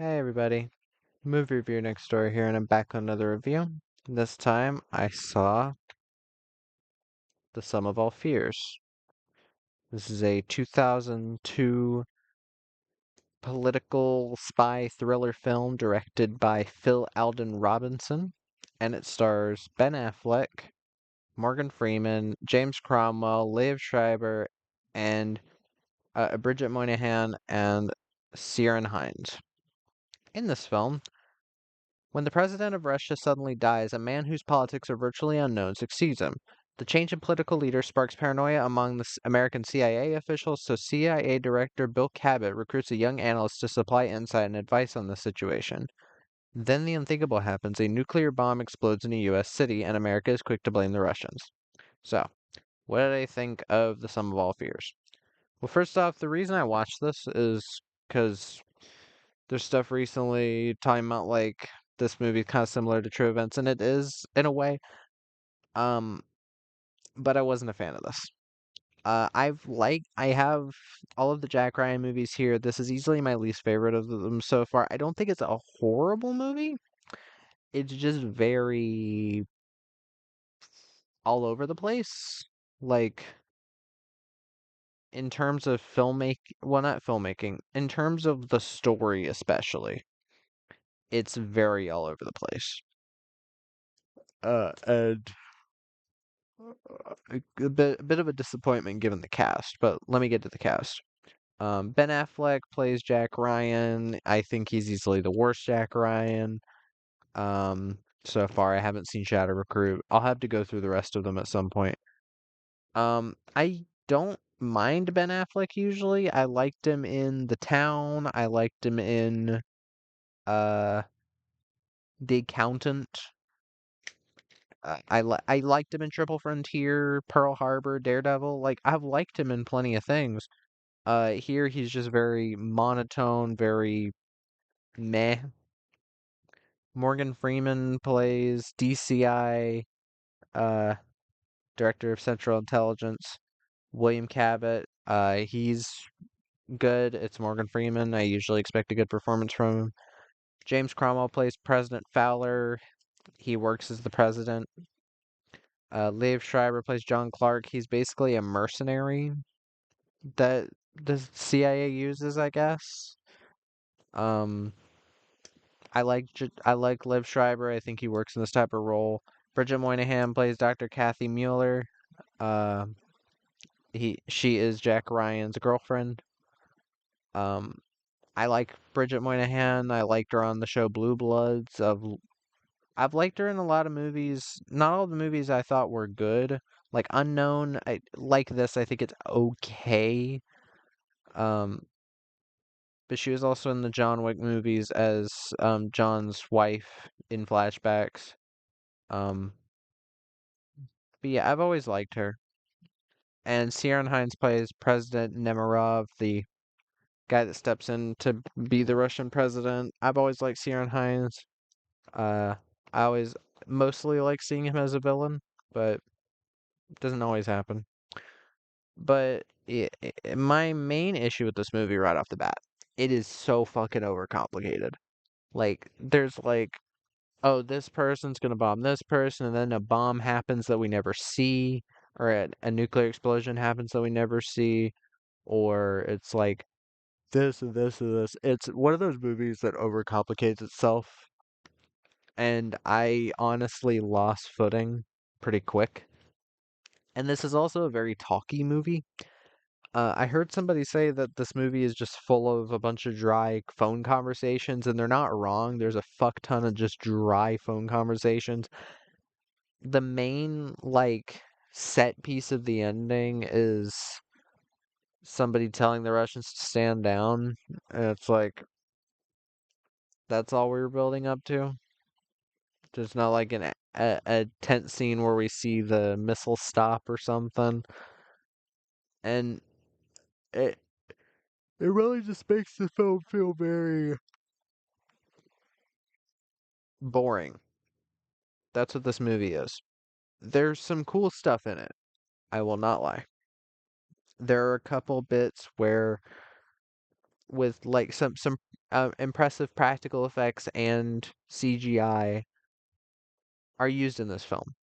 Hey everybody, movie review next door here, and I'm back on another review. This time I saw The Sum of All Fears. This is a 2002 political spy thriller film directed by Phil Alden Robinson, and it stars Ben Affleck, Morgan Freeman, James Cromwell, Liev Schreiber, and Bridget Moynahan and Ciarán Hinds. In this film, when the president of Russia suddenly dies, a man whose politics are virtually unknown succeeds him. The change in political leader sparks paranoia among the American CIA officials, so CIA Director Bill Cabot recruits a young analyst to supply insight and advice on the situation. Then the unthinkable happens. A nuclear bomb explodes in a U.S. city, and America is quick to blame the Russians. So, what did I think of The Sum of All Fears? Well, first off, the reason I watched this is because there's stuff recently talking about like this movie kind of similar to true events, and it is in a way. Um, but I wasn't a fan of this. I have all of the Jack Ryan movies here. This is easily my least favorite of them so far. I don't think it's a horrible movie. It's just very all over the place. Like in terms of well, not filmmaking, in terms of the story especially, it's very all over the place. And a bit of a disappointment given the cast, but let me get to the cast. Ben Affleck plays Jack Ryan. I think he's easily the worst Jack Ryan. So far I haven't seen Shadow Recruit. I'll have to go through the rest of them at some point. I don't mind Ben Affleck usually. I liked him in The Town. I liked him in uh The Accountant. I liked him in Triple Frontier, Pearl Harbor, Daredevil. Like I've liked him in plenty of things. Here he's just very monotone, very meh. Morgan Freeman plays DCI, uh, Director of Central Intelligence. William Cabot, he's good. It's Morgan Freeman. I usually expect a good performance from him. James Cromwell plays President Fowler. He works as the president. Liev Schreiber plays John Clark. He's basically a mercenary that the CIA uses, I guess. Um, I like Liv Schreiber. I think he works in this type of role. Bridget Moynahan plays Dr. Kathy Mueller. Uh, she is Jack Ryan's girlfriend. Um, I like Bridget Moynahan. I liked her on the show Blue Bloods. I've liked her in a lot of movies. Not all the movies I thought were good. Like Unknown, I like this. I think it's okay. Um, but she was also in the John Wick movies as John's wife in flashbacks. Um, but yeah, I've always liked her. And Ciarán Hinds plays President Nemerov, the guy that steps in to be the Russian president. I've always liked Ciarán Hinds. Uh, I always mostly like seeing him as a villain, but it doesn't always happen. But my main issue with this movie right off the bat, it is so fucking overcomplicated. Like, there's like, oh, this person's gonna bomb this person, and then a bomb happens that we never see, or a nuclear explosion happens that we never see, or it's like this and this and this. It's one of those movies that overcomplicates itself, and I honestly lost footing pretty quick. And this is also a very talky movie. I heard somebody say that this movie is just full of a bunch of dry phone conversations, and they're not wrong. There's a fuck ton of just dry phone conversations. The main, like, set piece of the ending is somebody telling the Russians to stand down. And it's like, that's all we were building up to. There's not like a tense scene where we see the missile stop or something. And it it really just makes the film feel very boring. That's what this movie is. There's some cool stuff in it. I will not lie. There are a couple bits where with like some impressive practical effects and CGI are used in this film.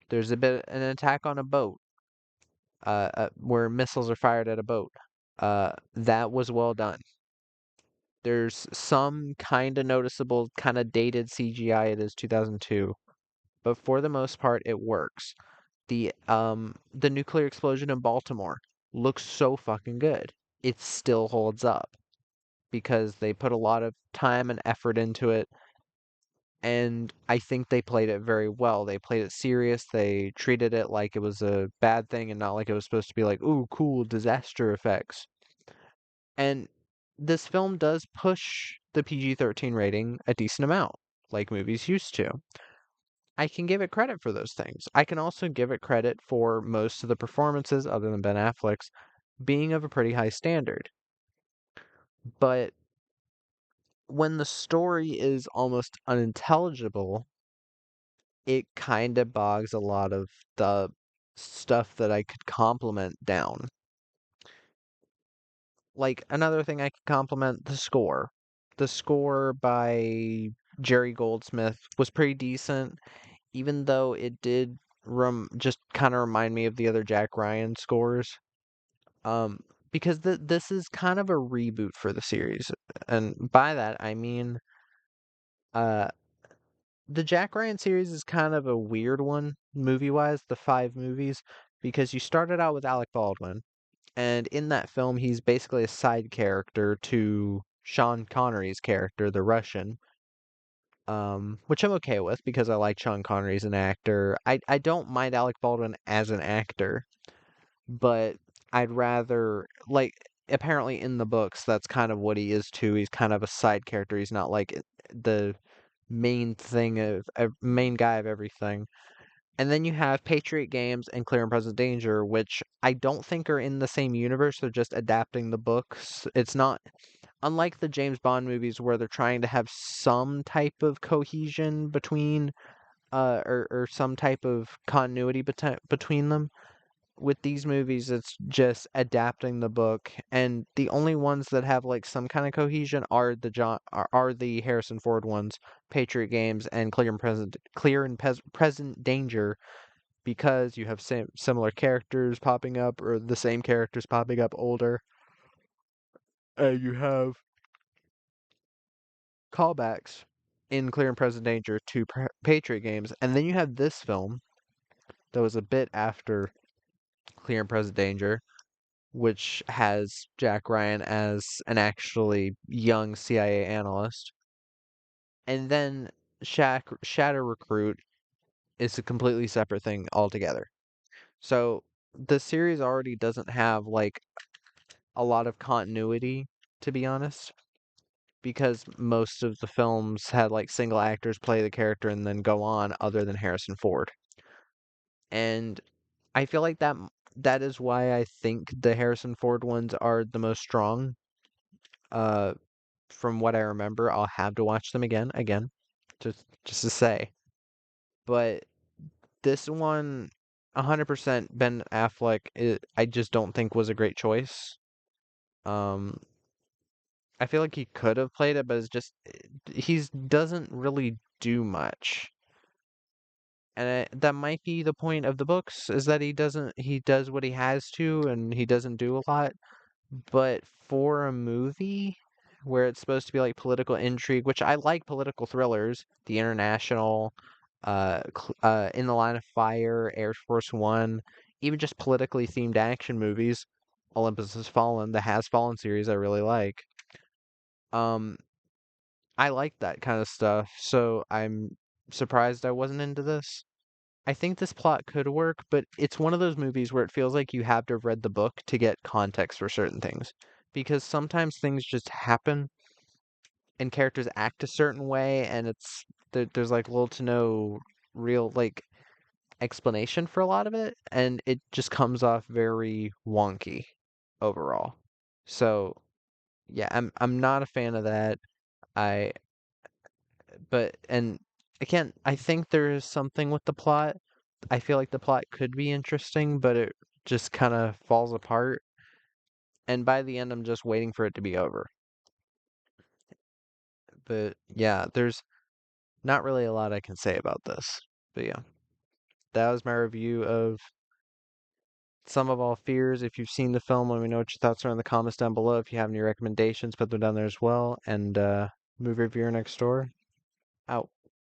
There's a bit an attack on a boat, where missiles are fired at a boat. That was well done. There's some kind of noticeable, kind of dated CGI. It is 2002, but for the most part, it works. The nuclear explosion in Baltimore looks so fucking good. It still holds up because they put a lot of time and effort into it, and I think they played it very well. They played it serious. They treated it like it was a bad thing and not like it was supposed to be like, ooh, cool disaster effects. And this film does push the PG-13 rating a decent amount, like movies used to. I can give it credit for those things. I can also give it credit for most of the performances, other than Ben Affleck's, being of a pretty high standard. But when the story is almost unintelligible, it kind of bogs a lot of the stuff that I could compliment down. Like another thing I could compliment, the score. The score by Jerry Goldsmith was pretty decent, even though it did just kind of remind me of the other Jack Ryan scores. Um, because this is kind of a reboot for the series, and by that I mean, uh, the Jack Ryan series is kind of a weird one, movie-wise, the five movies, because you started out with Alec Baldwin, and in that film, he's basically a side character to Sean Connery's character, the Russian, which I'm okay with because I like Sean Connery as an actor. I don't mind Alec Baldwin as an actor, but I'd rather like apparently in the books that's kind of what he is too. He's kind of a side character. He's not like the main thing of main guy of everything. And then you have Patriot Games and Clear and Present Danger, which I don't think are in the same universe. They're just adapting the books. It's not unlike the James Bond movies where they're trying to have some type of cohesion between or some type of continuity between them. With these movies, it's just adapting the book, and the only ones that have like some kind of cohesion are are the Harrison Ford ones, Patriot Games, and Present Danger, because you have similar characters popping up, or the same characters popping up older. You have callbacks in Clear and Present Danger to Patriot Games, and then you have this film that was a bit after Clear and Present Danger, which has Jack Ryan as an actually young CIA analyst. And then Shadow Recruit is a completely separate thing altogether. So the series already doesn't have like a lot of continuity, to be honest, because most of the films had like single actors play the character and then go on, other than Harrison Ford. And I feel like that is why I think the Harrison Ford ones are the most strong. Uh, from what I remember, I'll have to watch them again, just to say. But this one, 100% Ben Affleck, I just don't think was a great choice. Um, I feel like he could have played it, but it's just he doesn't really do much. And that might be the point of the books, is that he does what he has to and he doesn't do a lot. But for a movie where it's supposed to be like political intrigue, which I like political thrillers, The International, In the Line of Fire, Air Force One, even just politically themed action movies, Olympus Has Fallen, the Has Fallen series I really like. Um, I like that kind of stuff, so I'm surprised I wasn't into this. I think this plot could work, but it's one of those movies where it feels like you have to have read the book to get context for certain things. Because sometimes things just happen and characters act a certain way, and there's like little to no real like explanation for a lot of it, and it just comes off very wonky overall. So yeah, I'm not a fan of that. I but and again, I think there is something with the plot. I feel like the plot could be interesting, but it just kind of falls apart. And by the end, I'm just waiting for it to be over. But yeah, there's not really a lot I can say about this. But yeah, that was my review of Sum of All Fears. If you've seen the film, let me know what your thoughts are in the comments down below. If you have any recommendations, put them down there as well. And movie reviewer next door, out.